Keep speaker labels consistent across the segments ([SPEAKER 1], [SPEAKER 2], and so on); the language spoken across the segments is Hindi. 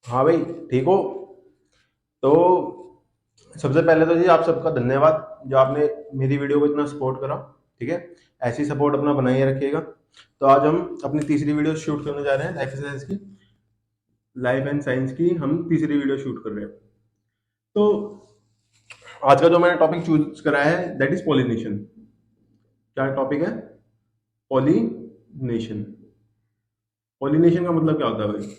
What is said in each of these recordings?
[SPEAKER 1] हाँ भाई, ठीक हो? तो सबसे पहले तो जी आप सबका धन्यवाद जो आपने मेरी वीडियो को इतना सपोर्ट करा। ठीक है, ऐसी सपोर्ट अपना बनाए रखिएगा। तो आज हम अपनी तीसरी वीडियो शूट करने जा रहे हैं लाइफ एंड साइंस की हम तीसरी वीडियो शूट कर रहे हैं। तो आज का जो मैंने टॉपिक चूज करा है दैट इज पॉलिनेशन। क्या टॉपिक है? पॉलिनेशन। पॉलिनेशन का मतलब क्या होता है भाई?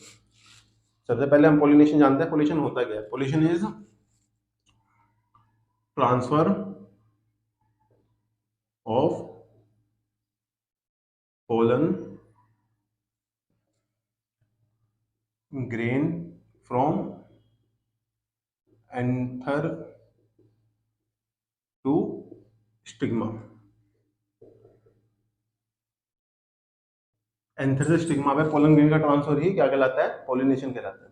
[SPEAKER 1] सबसे पहले हम पॉलिनेशन जानते हैं। पॉलिनेशन होता क्या है? Pollination is transfer of pollen grain from anther to stigma। Anther से स्टिग्मा पे पोलन ग्रेन का ट्रांसफर ही क्या कहलाता है? पॉलिनेशन कहलाता है।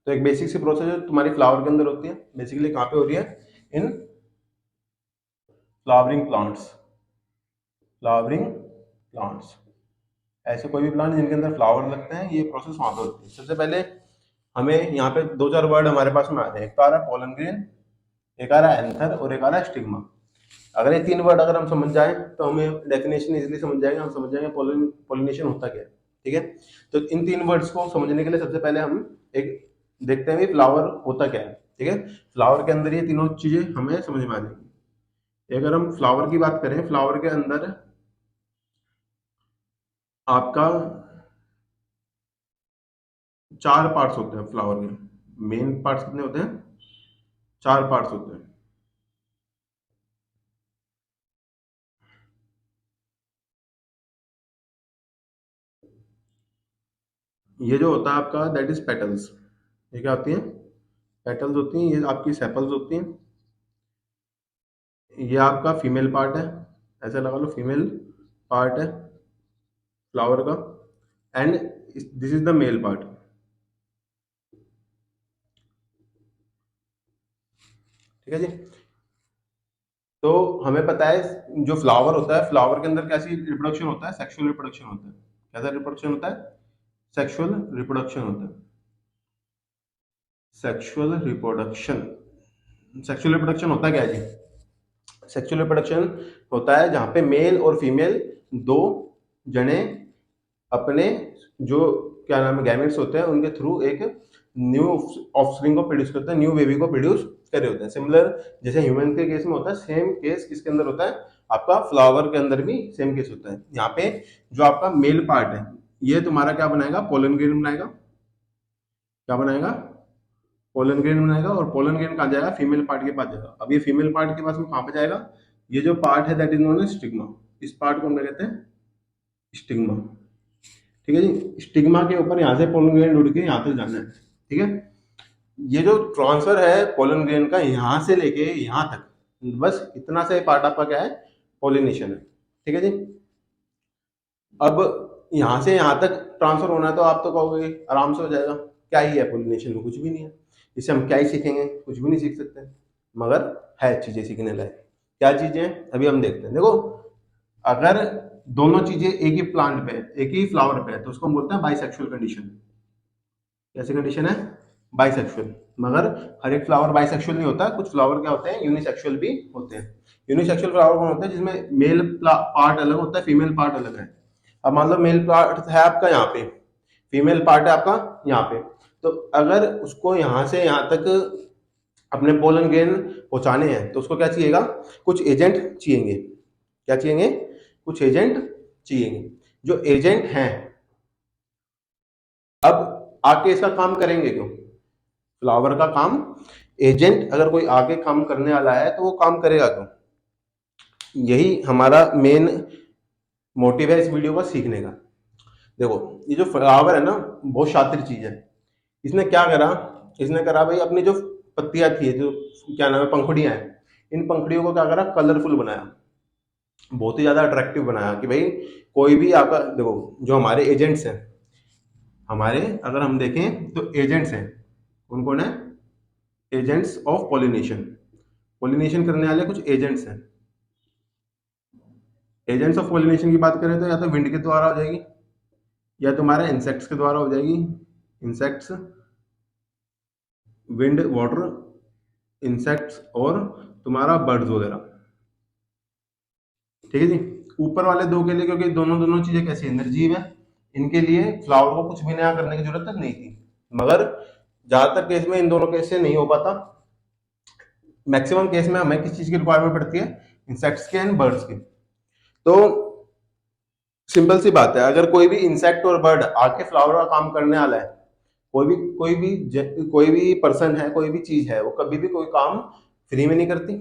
[SPEAKER 1] तो एक बेसिक सी प्रोसेस जो तुम्हारी फ्लावर के अंदर होती है, बेसिकली कहाँ पे हो रही है? In flowering plants. Flowering plants, ऐसे कोई भी प्लांट जिनके अंदर फ्लावर लगते हैं, ये प्रोसेस वहां पे होती है। सबसे पहले हमें यहाँ पे दो चार वर्ड हमारे पास में आ रहे हैं। एक तो आ रहा है पोलन ग्रेन, एक आ रहा है एंथर और एक आ रहा है स्टिग्मा। अगर ये तीन वर्ड अगर हम समझ जाएं तो हमें डेफिनेशन इजीली समझ जाएंगे, हम समझ जाएंगे पोलिनेशन होता क्या है। ठीक है, तो इन तीन वर्ड्स को समझने के लिए सबसे पहले हम एक देखते हैं कि फ्लावर होता क्या है। ठीक है, फ्लावर के अंदर ये तीनों चीजें हमें समझ में आ जाएंगी। अगर हम फ्लावर की बात करें, फ्लावर के अंदर आपका चार पार्ट्स होते हैं। फ्लावर के मेन पार्ट्स कितने होते हैं? चार पार्ट्स होते हैं। ये जो होता है आपका दैट इज पेटल्स। ये क्या होती है? पेटल्स होती हैं। ये आपकी सेपल्स होती हैं। ये आपका फीमेल पार्ट है, ऐसा लगा लो फीमेल पार्ट है फ्लावर का। And this is the male part. ठीक है जी। तो हमें पता है जो फ्लावर होता है, फ्लावर के अंदर कैसी रिप्रोडक्शन होता है? सेक्सुअल रिप्रोडक्शन होता है। कैसा रिप्रोडक्शन होता है? सेक्सुअल रिप्रोडक्शन होता है। Sexual reproduction. सेक्सुअल रिप्रोडक्शन होता क्या है जी? सेक्सुअल रिप्रोडक्शन होता है जहां पे मेल और फीमेल दो जने अपने जो क्या नाम है गैमेट्स होते हैं उनके थ्रू एक न्यू ऑफस्प्रिंग को प्रोड्यूस करते हैं, न्यू बेबी को प्रोड्यूस करे होते हैं। सिमिलर जैसे ह्यूमन के केस में होता है, सेम केस किसके अंदर होता है? आपका फ्लावर के अंदर भी सेम केस होता है। यहाँ पे जो आपका मेल पार्ट है ये तुम्हारा क्या बनाएगा? पोलन ग्रेन बनाएगा। क्या बनाएगा? पोलन ग्रेन बनाएगा। और पोलन ग्रेन कहाँ जाएगा? फीमेल पार्ट के पास जाएगा। अब ये फीमेल पार्ट के पास में कहाँ पे जाएगा? ये जो पार्ट है that is known as stigma. इस पार्ट को हम क्या कहते हैं? स्टिग्मा। ठीक है जी। स्टिग्मा के ऊपर यहाँ से पोलन ग्रेन उड़ के यहाँ तक जाना है। ठीक है, ये जो ट्रांसफर है पोलन ग्रेन का यहाँ से लेके यहाँ तक, बस इतना से पार्ट आपका क्या है? पोलिनेशन है। ठीक है जी। अब यहाँ से यहाँ तक ट्रांसफर होना है तो आप तो कहोगे आराम से हो जाएगा, क्या ही है पोलिनेशन में? कुछ भी नहीं है। इससे हम क्या ही सीखेंगे? कुछ भी नहीं सीख सकते। मगर है चीजें सीखने लायक। क्या चीजें अभी हम देखते हैं। देखो, अगर दोनों चीजें एक ही प्लांट पे, एक ही फ्लावर पे है तो उसको हम बोलते हैं बाइसेक्सुअल कंडीशन। कैसी कंडीशन है? बाइसेक्सुअल। मगर हर एक फ्लावर बाइसेक्सुअल नहीं होता, कुछ फ्लावर क्या होते हैं? यूनिसेक्सुअल भी होते हैं। यूनिसेक्सुअल फ्लावर कौन होता है? जिसमें मेल पार्ट अलग होता है, फीमेल पार्ट अलग है। अब मान लो मेल पार्ट है आपका यहाँ पे, फीमेल पार्ट है आपका यहाँ पे। तो अगर उसको यहाँ से यहाँ तक अपने पोलन ग्रेन पहुंचाने हैं तो उसको क्या चाहिएगा? कुछ एजेंट चाहिएंगे। क्या चाहिएंगे? कुछ एजेंट चाहिएंगे। जो एजेंट हैं अब आके इसका काम करेंगे क्यों? फ्लावर का काम, एजेंट अगर कोई आगे काम करने वाला है तो वो काम करेगा क्यों? यही हमारा मेन मोटिव है इस वीडियो को सीखने का। देखो, ये जो फ्लावर है ना, बहुत शातिर चीज है। इसने क्या करा? इसने करा भाई, अपनी जो पत्तियां थी, जो क्या नाम है पंखुड़ियां हैं, इन पंखुड़ियों को क्या करा? कलरफुल बनाया, बहुत ही ज्यादा अट्रैक्टिव बनाया कि भाई कोई भी आपका देखो, जो हमारे एजेंट्स हैं, हमारे अगर हम देखें तो एजेंट्स हैं, कौन कौन है? Agents of pollination. पॉलिनेशन करने वाले कुछ एजेंट्स हैं। एजेंट्स ऑफ पॉलिनेशन की बात करें तो या तो विंड के द्वारा हो जाएगी, या तुम्हारे इंसेक्ट्स के द्वारा हो जाएगी, इंसेक्ट्स, विंड, वाटर, इंसेक्ट्स और तुम्हारा बर्ड्स वगैरह। ठीक है जी। ऊपर वाले दो के लिए, क्योंकि दोनों दोनों चीजें कैसी है, निर्जीव है, इनके लिए फ्लावर को कुछ भी नया करने की जरूरत नहीं थी। मगर ज्यादातर केस में इन दोनों केस से नहीं हो पाता। मैक्सिमम केस में हमें किस चीज की रिक्वायरमेंट पड़ती है, इंसेक्ट्स के एंड बर्ड्स की। तो सिंपल सी बात है, अगर कोई भी इंसेक्ट और बर्ड आके फ्लावर का काम करने वाला है, कोई भी पर्सन है, कोई भी चीज है, वो कभी भी कोई काम फ्री में नहीं करती।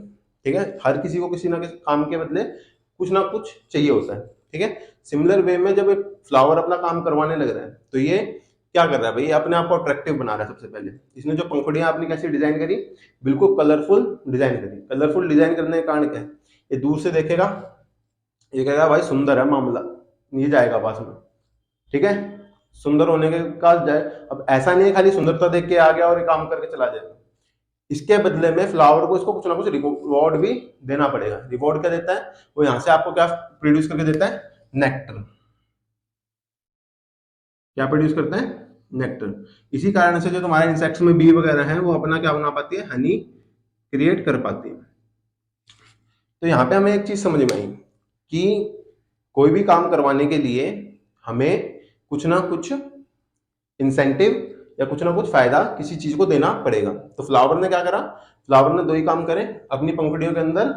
[SPEAKER 1] ठीक है, हर किसी को किसी ना किसी काम के बदले कुछ ना कुछ चाहिए होता है। ठीक है, सिमिलर वे में जब एक फ्लावर अपना काम करवाने लग रहा है, तो ये क्या कर रहा है भाई, ये अपने आप को अट्रैक्टिव बना रहा है। सबसे पहले इसने जो पंखुड़ियां अपनी कैसी डिजाइन करी, बिल्कुल कलरफुल डिजाइन करी। कलरफुल डिजाइन करने के कारण क्या है, ये दूर से देखेगा, ये कहेगा भाई सुंदर है मामला, ये जाएगा पास में। ठीक है, सुंदर होने के का जाए। अब ऐसा नहीं है खाली सुंदरता देख के आ गया और ये काम करके चला जाएगा, इसके बदले में फ्लावर को इसको कुछ ना कुछ रिवॉर्ड भी देना पड़ेगा। रिवॉर्ड क्या देता है, वो यहां से आपको क्या प्रोड्यूस करके देता है, नेक्टर। क्या प्रोड्यूस करता है, नेक्टर। इसी कारण से जो तुम्हारे इंसेक्ट्स में बी वगैरह हैं, वो अपना क्या बना पाती है, हनी क्रिएट कर पाती है। तो यहाँ पे हमें एक चीज समझ में आई कि कोई भी काम करवाने के लिए हमें कुछ ना कुछ इंसेंटिव या कुछ ना कुछ फायदा किसी चीज को देना पड़ेगा। तो फ्लावर ने क्या करा, फ्लावर ने दो ही काम करे अपनी पंखुड़ियों के अंदर।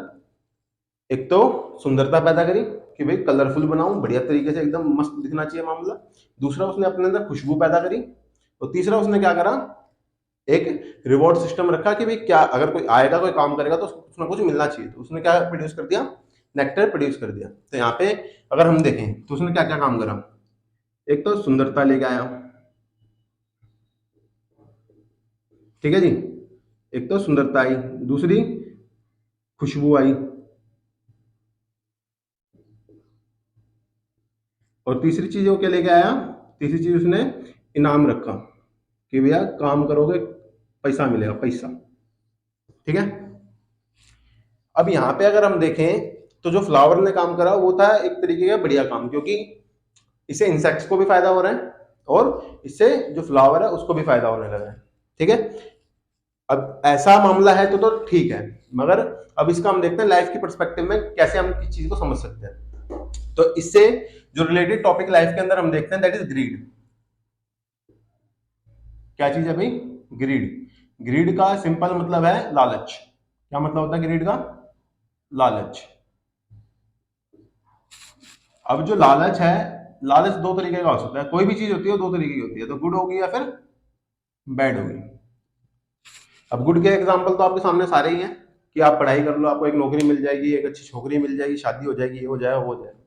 [SPEAKER 1] एक तो सुंदरता पैदा करी कि भाई कलरफुल बनाऊं, बढ़िया तरीके से एकदम मस्त दिखना चाहिए मामला। दूसरा, उसने अपने अंदर खुशबू पैदा करी। और तीसरा, उसने क्या करा, एक रिवॉर्ड सिस्टम रखा कि भाई क्या अगर कोई आएगा, कोई काम करेगा, तो उसको कुछ ना कुछ मिलना चाहिए। तो उसने क्या प्रोड्यूस कर दिया, नेक्टर प्रोड्यूस कर दिया। तो यहाँ पे अगर हम देखें तो उसने क्या क्या काम करा, एक तो सुंदरता लेके आया। ठीक है जी, एक तो सुंदरता आई, दूसरी खुशबू आई, और तीसरी चीज वो क्या लेके आया, तीसरी चीज उसने इनाम रखा कि भैया काम करोगे पैसा मिलेगा, पैसा। ठीक है, अब यहाँ पे अगर हम देखें तो जो फ्लावर ने काम करा वो था एक तरीके का बढ़िया काम, क्योंकि इससे इंसेक्ट्स को भी फायदा हो रहा है और इससे जो फ्लावर है उसको भी फायदा होने लगा है। ठीक है, अब ऐसा मामला है तो ठीक है, मगर अब इसका हम देखते हैं लाइफ की पर्सपेक्टिव में कैसे हम किस चीज को समझ सकते हैं। तो इससे जो रिलेटेड टॉपिक लाइफ के अंदर हम देखते हैं, दैट इज ग्रीड। क्या चीज है भाई, ग्रीड। ग्रीड का सिंपल मतलब है लालच। क्या मतलब होता है ग्रीड का, लालच। अब जो लालच है, लालच दो तरीके का हो सकता है। कोई भी चीज होती है दो तरीके की होती है, तो गुड होगी या फिर बैड होगी। अब गुड के एग्जांपल तो आपके सामने सारे ही हैं कि आप पढ़ाई कर लो, आपको एक नौकरी मिल जाएगी, एक अच्छी छोकरी मिल जाएगी, शादी हो जाएगी, ये हो जाएगा, वो हो जाएगा।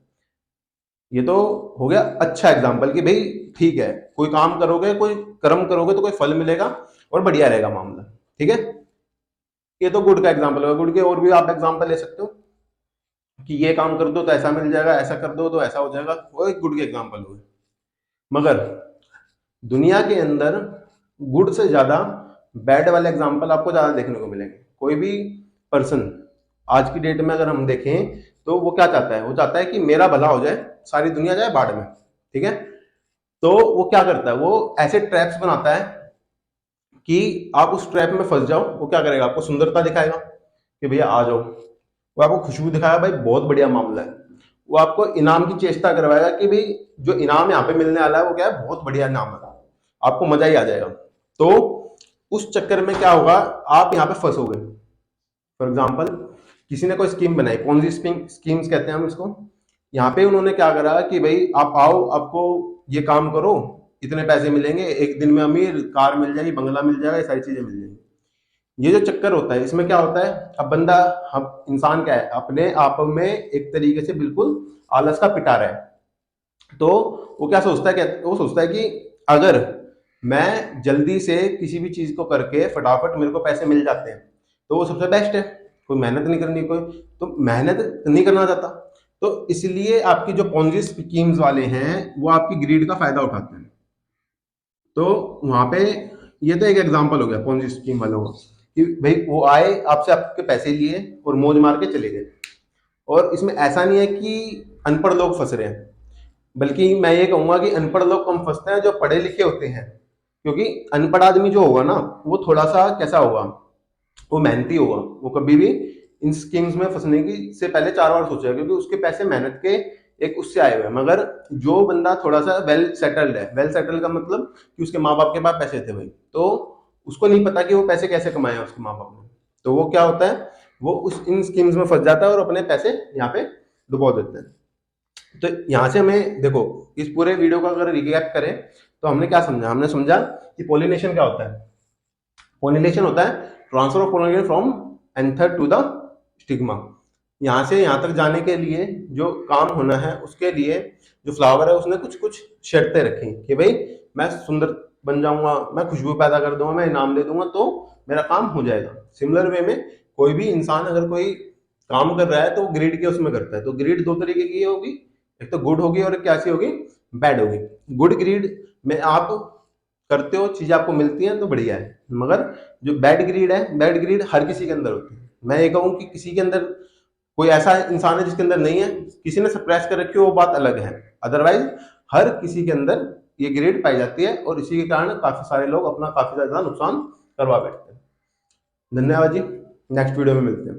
[SPEAKER 1] ये तो हो गया अच्छा एग्जाम्पल कि भाई ठीक है, कोई काम करोगे, कोई कर्म करोगे तो कोई फल मिलेगा और बढ़िया रहेगा मामला। ठीक है, ये तो गुड का एग्जाम्पल होगा। गुड के और भी आप एग्जाम्पल ले सकते हो कि ये काम कर दो तो ऐसा मिल जाएगा, ऐसा कर दो तो ऐसा हो जाएगा, वो एक गुड के एग्जाम्पल हुए। मगर दुनिया के अंदर गुड से ज्यादा बैड वाले एग्जाम्पल आपको ज्यादा देखने को मिलेंगे। कोई भी पर्सन आज की डेट में अगर हम देखें तो वो क्या चाहता है, वो चाहता है कि मेरा भला हो जाए, सारी दुनिया जाए बाढ़ में। ठीक है, तो वो क्या करता है, वो ऐसे ट्रैप्स बनाता है कि आप उस ट्रैप में फंस जाओ। वो क्या करेगा, आपको सुंदरता दिखाएगा कि भैया आ जाओ, वो आपको खुशबू दिखाएगा, भाई बहुत बढ़िया मामला है। वो आपको इनाम की चेष्टा करवाएगा कि भाई जो इनाम यहाँ पे मिलने वाला है वो क्या है, बहुत बढ़िया इनाम है, आपको मजा ही आ जाएगा। तो उस चक्कर में क्या होगा, आप यहाँ पे फंसोगे। फॉर एग्जाम्पल, किसी ने कोई स्कीम बनाई, पॉन्जी स्कीम्स कहते हैं हम इसको। यहाँ पे उन्होंने क्या करा कि भाई आप आओ, आपको ये काम करो, इतने पैसे मिलेंगे, एक दिन में अमीर, कार मिल जाएगी, बंगला मिल जाएगा, ये सारी चीजें मिल जाएंगी। ये जो चक्कर होता है, इसमें क्या होता है, अब बंदा, हम इंसान क्या है, अपने आप में एक तरीके से बिल्कुल आलस का पिटारा है। तो वो क्या सोचता है, क्या वो सोचता है कि अगर मैं जल्दी से किसी भी चीज को करके फटाफट मेरे को पैसे मिल जाते हैं तो वो सबसे बेस्ट है। कोई मेहनत नहीं करनी, कोई तो मेहनत नहीं करना चाहता, तो इसलिए आपकी जो पॉन्जी स्कीम्स वाले हैं वो आपकी ग्रीड का फायदा उठाते हैं। तो वहां पे ये तो एक एग्जांपल हो गया पॉन्जी स्कीम वालों का कि भाई वो आए, आपसे आपके पैसे लिए और मौज मार के चले गए। और इसमें ऐसा नहीं है कि अनपढ़ लोग फंस रहे हैं, बल्कि मैं ये कहूंगा कि अनपढ़ लोग कम फंसते हैं, जो पढ़े लिखे होते हैं क्योंकि अनपढ़ आदमी जो होगा ना, वो थोड़ा सा कैसा होगा, वो मेहनती होगा, वो कभी भी इन स्कीम्स में फंसने की से पहले 4 बार सोचेगा, क्योंकि उसके पैसे मेहनत के एक उससे आए हुए हैं। मगर जो बंदा थोड़ा सा वेल सेटल्ड है, वेल सेटल्ड का मतलब कि उसके माँ बाप के पास पैसे थे भाई, तो उसको नहीं पता कि वो पैसे कैसे कमाए हैं उसके माँ बाप ने, तो वो क्या होता है, वो उस इन स्कीम्स में फंस जाता है और अपने पैसे यहाँ पे डुबो देते हैं। तो यहाँ से हमें देखो, इस पूरे वीडियो का अगर रिकैप करें तो हमने क्या समझा, हमने समझा कि पोलिनेशन क्या होता है। पोलिनेशन होता है transfer of pollination from anther to the stigma. यहाँ से यहाँ तक जाने के लिए जो काम होना है, उसके लिए जो फ्लावर है उसने कुछ कुछ शर्तें रखी कि भाई मैं सुंदर बन जाऊंगा, मैं खुशबू पैदा कर दूंगा, मैं इनाम दे दूंगा, तो मेरा काम हो जाएगा। सिमिलर वे में कोई भी इंसान अगर कोई काम कर रहा है तो ग्रीड के उसमें करता है, तो ग्रीड दो तरीके की होगी, एक तो गुड होगी और एक कैसी होगी, बैड होगी। गुड ग्रीड में आप करते हो, चीजें आपको मिलती हैं तो बढ़िया है, मगर जो बैड ग्रीड है, बैड ग्रीड हर किसी के अंदर होती है। मैं ये कहूँ कि किसी के अंदर कोई ऐसा इंसान है जिसके अंदर नहीं है, किसी ने सप्रेस कर रखी हो वो बात अलग है, अदरवाइज हर किसी के अंदर ये ग्रेड पाई जाती है, और इसी के कारण काफी सारे लोग अपना काफी ज्यादा नुकसान करवा बैठते हैं। धन्यवाद जी, नेक्स्ट वीडियो में मिलते हैं।